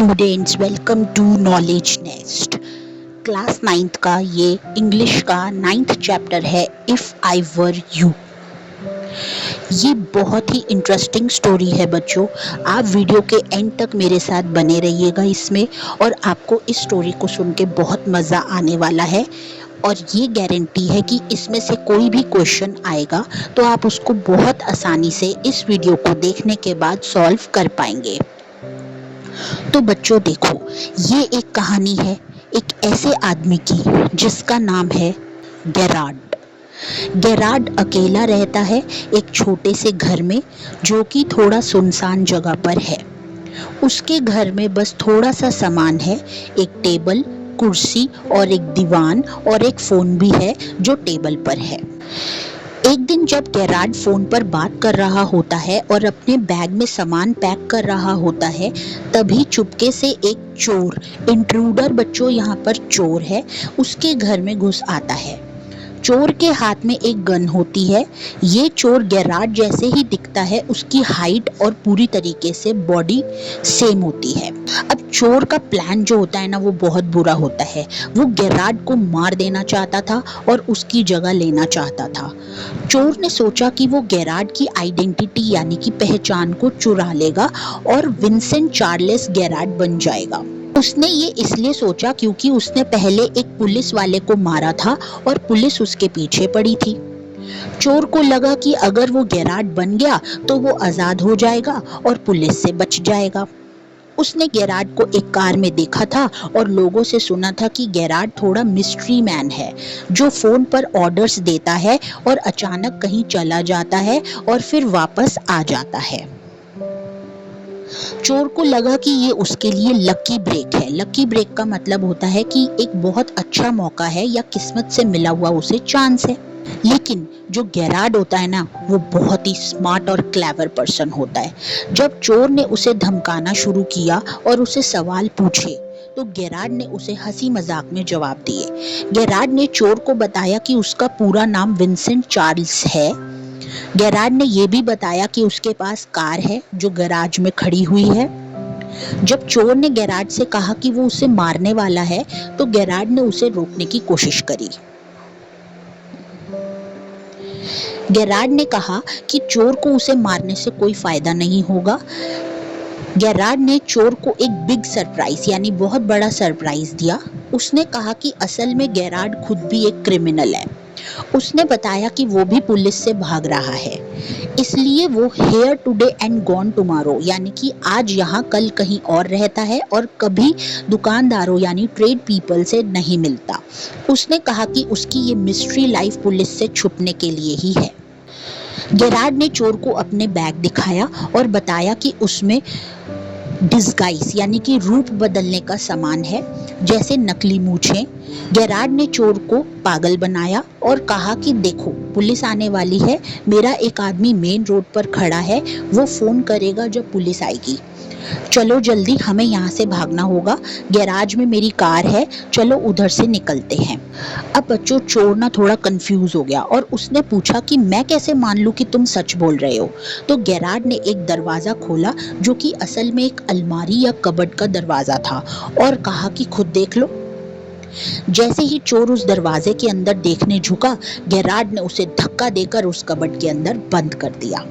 Students, welcome to knowledge nest. Class 9th का ये English का 9th चैप्टर है, इफ़ आई वर यू। ये बहुत ही इंटरेस्टिंग स्टोरी है बच्चों। आप वीडियो के एंड तक मेरे साथ बने रहिएगा इसमें, और आपको इस स्टोरी को सुन के बहुत मज़ा आने वाला है। और ये गारंटी है कि इसमें से कोई भी क्वेश्चन आएगा तो आप उसको बहुत आसानी से इस वीडियो को देखने के बाद सॉल्व कर पाएंगे। तो बच्चों देखो, ये एक कहानी है एक ऐसे आदमी की जिसका नाम है गेरार्ड। गेरार्ड अकेला रहता है एक छोटे से घर में, जो कि थोड़ा सुनसान जगह पर है। उसके घर में बस थोड़ा सा सामान है, एक टेबल, कुर्सी और एक दीवान, और एक फ़ोन भी है जो टेबल पर है। एक दिन जब गेरार्ड फ़ोन पर बात कर रहा होता है और अपने बैग में सामान पैक कर रहा होता है, तभी चुपके से एक चोर, इंट्रूडर बच्चों यहाँ पर चोर है, उसके घर में घुस आता है। चोर के हाथ में एक गन होती है। ये चोर गेरार्ड जैसे ही दिखता है, उसकी हाइट और पूरी तरीके से बॉडी सेम होती है। अब चोर का प्लान जो होता है ना, वो बहुत बुरा होता है। वो गेरार्ड को मार देना चाहता था और उसकी जगह लेना चाहता था। चोर ने सोचा कि वो गेरार्ड की आइडेंटिटी यानी कि पहचान को चुरा लेगा और विंसेंट चार्ल्स गेरार्ड बन जाएगा। उसने ये इसलिए सोचा क्योंकि उसने पहले एक पुलिस वाले को मारा था और पुलिस उसके पीछे पड़ी थी। चोर को लगा कि अगर वो गेरार्ड बन गया तो वो आजाद हो जाएगा और पुलिस से बच जाएगा। उसने गेरार्ड को एक कार में देखा था और लोगों से सुना था कि गेरार्ड थोड़ा मिस्ट्री मैन है, जो फोन पर ऑर्डर्स देता है और अचानक कहीं चला जाता है और फिर वापस आ जाता है। चोर को लगा कि ये उसके लिए लकी ब्रेक है। लकी ब्रेक का मतलब होता है कि एक बहुत अच्छा मौका है या किस्मत से मिला हुआ उसे चांस है। लेकिन जो गेरार्ड होता है ना, वो बहुत ही स्मार्ट और क्लेवर पर्सन होता है। जब चोर ने उसे धमकाना शुरू किया और उसे सवाल पूछे, तो गेरार्ड ने उसे हंसी मजाक में जवाब दिए। गेरार्ड ने चोर को बताया कि उसका पूरा नाम विंसेंट चार्ल्स है। गेरार्ड ने यह भी बताया कि उसके पास कार है जो गैराज में खड़ी हुई है। जब चोर ने गेरार्ड से कहा कि वो उसे मारने वाला है, तो गेरार्ड ने उसे रोकने की कोशिश करी। गेरार्ड ने कहा कि चोर को उसे मारने से कोई फायदा नहीं होगा। गेरार्ड ने चोर को एक बिग सरप्राइज यानी बहुत बड़ा सरप्राइज दिया। उसने कहा कि असल में गेरार्ड खुद भी एक क्रिमिनल है। उसने बताया कि वो भी पुलिस से भाग रहा है, इसलिए वो here today and gone tomorrow यानी कि आज यहाँ कल कहीं और रहता है और कभी दुकानदारों यानी ट्रेड पीपल से नहीं मिलता। उसने कहा कि उसकी ये मिस्ट्री लाइफ पुलिस से छुपने के लिए ही है। गेरार्ड ने चोर को अपने बैग दिखाया और बताया कि उसमें डिस्गाइज यानी कि रूप बदलने का सामान है, जैसे नकली मूछें। गेरार्ड ने चोर को पागल बनाया और कहा कि देखो, पुलिस आने वाली है, मेरा एक आदमी मेन रोड पर खड़ा है, वो फोन करेगा जब पुलिस आएगी। चलो जल्दी, हमें यहाँ से भागना होगा, गैराज में मेरी कार है, चलो उधर से निकलते हैं। अब बच्चों, चोर ना थोड़ा कंफ्यूज हो गया और उसने पूछा कि मैं कैसे मान लूं कि तुम सच बोल रहे हो। तो गेरार्ड ने एक दरवाजा खोला जो कि असल में एक अलमारी या कबर्ड का दरवाजा था, और कहा कि खुद देख लो। जैसे ही चोर उस दरवाजे के अंदर देखने झुका, गेरार्ड ने उसे धक्का देकर उस कबर्ड के अंदर बंद कर दिया।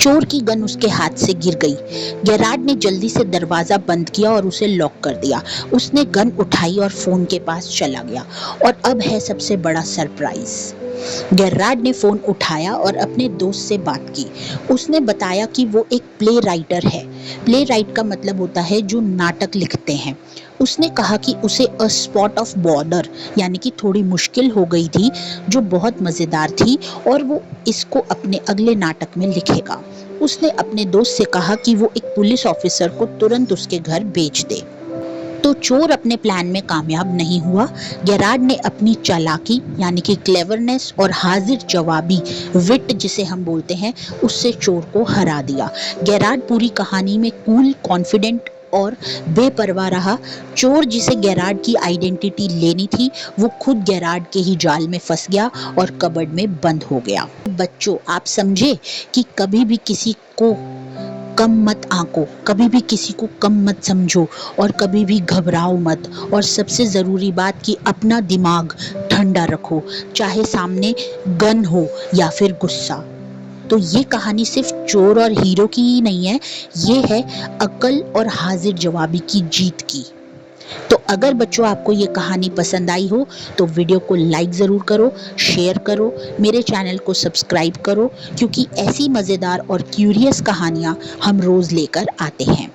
चोर की गन उसके हाथ से गिर गई। गेरार्ड ने जल्दी से दरवाजा बंद किया और उसे लॉक कर दिया। उसने गन उठाई और फोन के पास चला गया। और अब है सबसे बड़ा सरप्राइज। गेरार्ड ने फोन उठाया और अपने दोस्त से बात की। उसने बताया कि वो एक प्ले राइटर है। प्ले राइट का मतलब होता है जो नाटक लिखते हैं। उसने कहा कि उसे अ स्पॉट ऑफ बॉर्डर यानी कि थोड़ी मुश्किल हो गई थी, जो बहुत मज़ेदार थी, और वो इसको अपने अगले नाटक में लिखेगा। उसने अपने दोस्त से कहा कि वो एक पुलिस ऑफिसर को तुरंत उसके घर भेज दे। तो चोर अपने प्लान में कामयाब नहीं हुआ। गेरार्ड ने अपनी चालाकी यानी कि क्लेवरनेस और हाजिर जवाबी विट जिसे हम बोलते हैं, उससे चोर को हरा दिया। गेरार्ड पूरी कहानी में कूल, कॉन्फिडेंट और बेपरवाह रहा। चोर जिसे गेरार्ड की आइडेंटिटी लेनी थी, वो खुद गेरार्ड के ही जाल में फंस गया और कबर्ड में बंद हो गया। बच्चों, आप समझे कि कभी भी किसी को कम मत आंको, कभी भी किसी को कम मत समझो और कभी भी घबराओ मत। और सबसे ज़रूरी बात कि अपना दिमाग ठंडा रखो, चाहे सामने गन हो या फिर गुस्सा। तो ये कहानी सिर्फ चोर और हीरो की ही नहीं है, ये है अक्ल और हाजिर जवाबी की जीत की। तो अगर बच्चों आपको ये कहानी पसंद आई हो तो वीडियो को लाइक ज़रूर करो, शेयर करो, मेरे चैनल को सब्सक्राइब करो, क्योंकि ऐसी मज़ेदार और क्यूरियस कहानियाँ हम रोज़ लेकर आते हैं।